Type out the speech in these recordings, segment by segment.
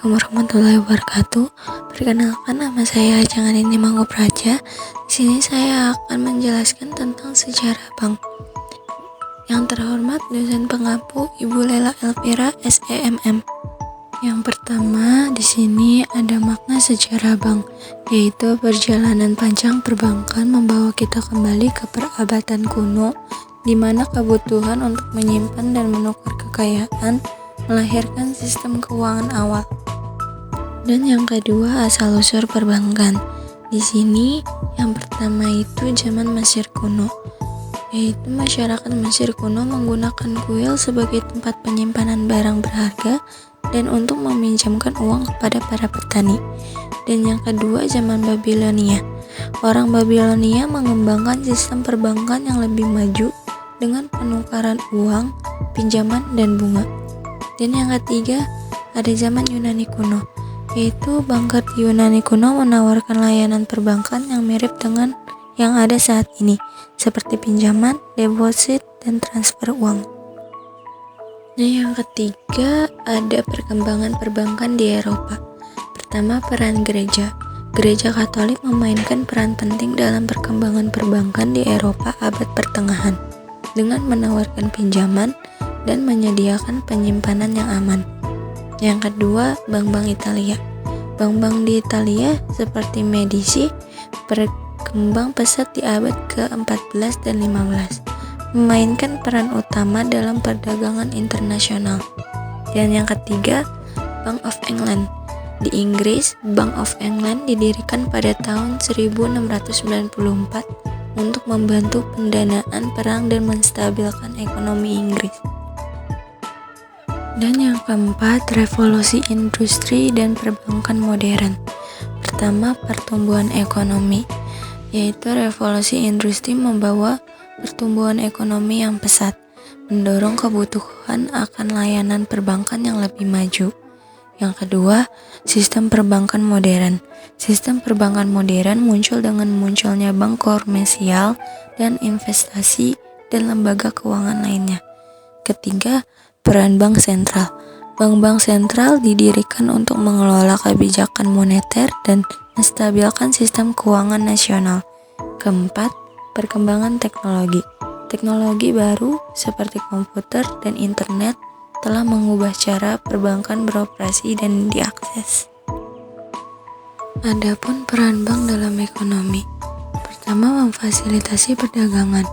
Assalamualaikum warahmatullahi wabarakatuh. Perkenalkan, nama saya Jangan ini Manggo Praja. Di sini saya akan menjelaskan tentang sejarah bank. Yang terhormat dosen pengampu Ibu Lela Elvira SEMM. Yang pertama, di sini ada makna sejarah bank, yaitu perjalanan panjang perbankan membawa kita kembali ke perabatan kuno, di mana kebutuhan untuk menyimpan dan menukar kekayaan melahirkan sistem keuangan awal. Dan yang kedua, asal-usul perbankan. Di sini yang pertama itu zaman Mesir kuno, yaitu masyarakat Mesir kuno menggunakan kuil sebagai tempat penyimpanan barang berharga dan untuk meminjamkan uang kepada para petani. Dan yang kedua, zaman Babilonia. Orang Babilonia mengembangkan sistem perbankan yang lebih maju dengan penukaran uang, pinjaman, dan bunga. Dan yang ketiga, ada zaman Yunani kuno, yaitu banker di Yunani kuno menawarkan layanan perbankan yang mirip dengan yang ada saat ini, seperti pinjaman, deposit, dan transfer uang. Nah, yang ketiga, ada perkembangan perbankan di Eropa. Pertama, peran gereja. Gereja Katolik memainkan peran penting dalam perkembangan perbankan di Eropa abad pertengahan dengan menawarkan pinjaman dan menyediakan penyimpanan yang aman. Yang kedua, bank-bank Italia. Bank-bank di Italia seperti Medici berkembang pesat di abad ke-14 dan 15, memainkan peran utama dalam perdagangan internasional. Dan yang ketiga, Bank of England. Di Inggris, Bank of England didirikan pada tahun 1694 untuk membantu pendanaan perang dan menstabilkan ekonomi Inggris. Dan yang keempat, revolusi industri dan perbankan modern. Pertama, pertumbuhan ekonomi, yaitu revolusi industri membawa pertumbuhan ekonomi yang pesat, mendorong kebutuhan akan layanan perbankan yang lebih maju. Yang kedua, sistem perbankan modern. Sistem perbankan modern muncul dengan munculnya bank komersial dan investasi dan lembaga keuangan lainnya. Ketiga, peran bank sentral. Bank-bank sentral didirikan untuk mengelola kebijakan moneter dan menstabilkan sistem keuangan nasional. Keempat, perkembangan teknologi. Teknologi baru seperti komputer dan internet telah mengubah cara perbankan beroperasi dan diakses. Adapun peran bank dalam ekonomi. Pertama, memfasilitasi perdagangan.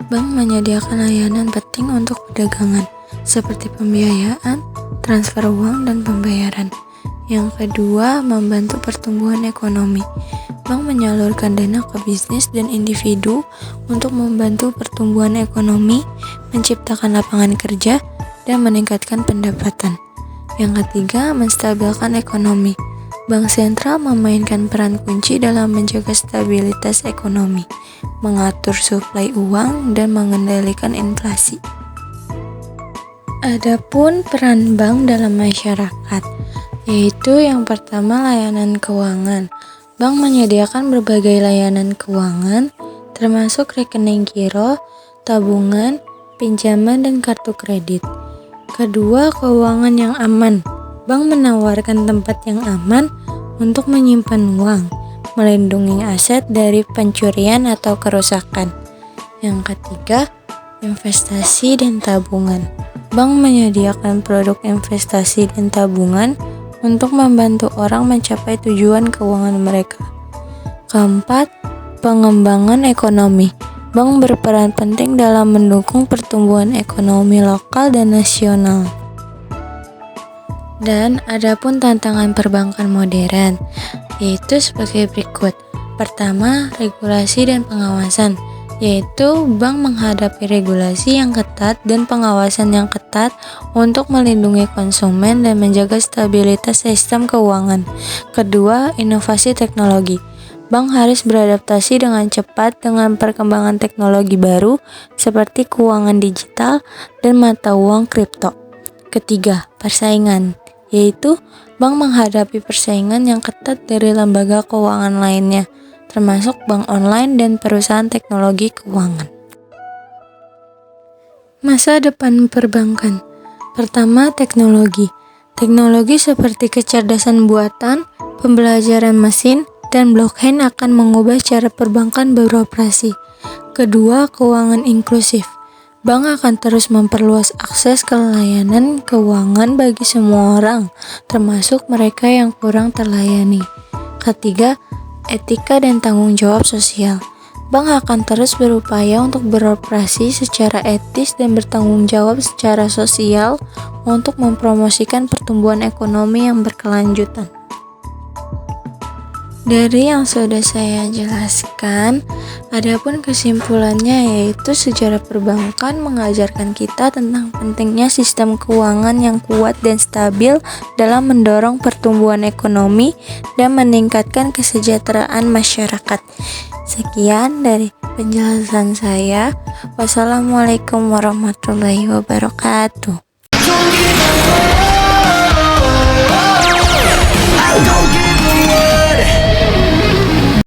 Bank menyediakan layanan penting untuk perdagangan, seperti pembiayaan, transfer uang, dan pembayaran. Yang kedua, membantu pertumbuhan ekonomi. Bank menyalurkan dana ke bisnis dan individu untuk membantu pertumbuhan ekonomi, menciptakan lapangan kerja, dan meningkatkan pendapatan. Yang ketiga, menstabilkan ekonomi. Bank sentral memainkan peran kunci dalam menjaga stabilitas ekonomi, mengatur suplai uang, dan mengendalikan inflasi. Adapun peran bank dalam masyarakat, yaitu yang pertama, layanan keuangan. Bank menyediakan berbagai layanan keuangan, termasuk rekening giro, tabungan, pinjaman, dan kartu kredit. Kedua, keuangan yang aman. Bank menawarkan tempat yang aman untuk menyimpan uang, melindungi aset dari pencurian atau kerusakan. Yang ketiga, investasi dan tabungan. Bank menyediakan produk investasi dan tabungan untuk membantu orang mencapai tujuan keuangan mereka. Keempat, pengembangan ekonomi. Bank berperan penting dalam mendukung pertumbuhan ekonomi lokal dan nasional. Dan adapun tantangan perbankan modern, yaitu sebagai berikut. Pertama, regulasi dan pengawasan, yaitu bank menghadapi regulasi yang ketat dan pengawasan yang ketat untuk melindungi konsumen dan menjaga stabilitas sistem keuangan. Kedua, inovasi teknologi. Bank harus beradaptasi dengan cepat dengan perkembangan teknologi baru seperti keuangan digital dan mata uang kripto. Ketiga, persaingan, yaitu bank menghadapi persaingan yang ketat dari lembaga keuangan lainnya, termasuk bank online dan perusahaan teknologi keuangan. Masa depan perbankan. Pertama, teknologi. Teknologi seperti kecerdasan buatan, pembelajaran mesin, dan blockchain akan mengubah cara perbankan beroperasi. Kedua, keuangan inklusif. Bank akan terus memperluas akses ke layanan keuangan bagi semua orang, termasuk mereka yang kurang terlayani. Ketiga, etika dan tanggung jawab sosial. Bank akan terus berupaya untuk beroperasi secara etis dan bertanggung jawab secara sosial untuk mempromosikan pertumbuhan ekonomi yang berkelanjutan. Dari yang sudah saya jelaskan, adapun kesimpulannya yaitu sejarah perbankan mengajarkan kita tentang pentingnya sistem keuangan yang kuat dan stabil dalam mendorong pertumbuhan ekonomi dan meningkatkan kesejahteraan masyarakat. Sekian dari penjelasan saya. Wassalamualaikum warahmatullahi wabarakatuh.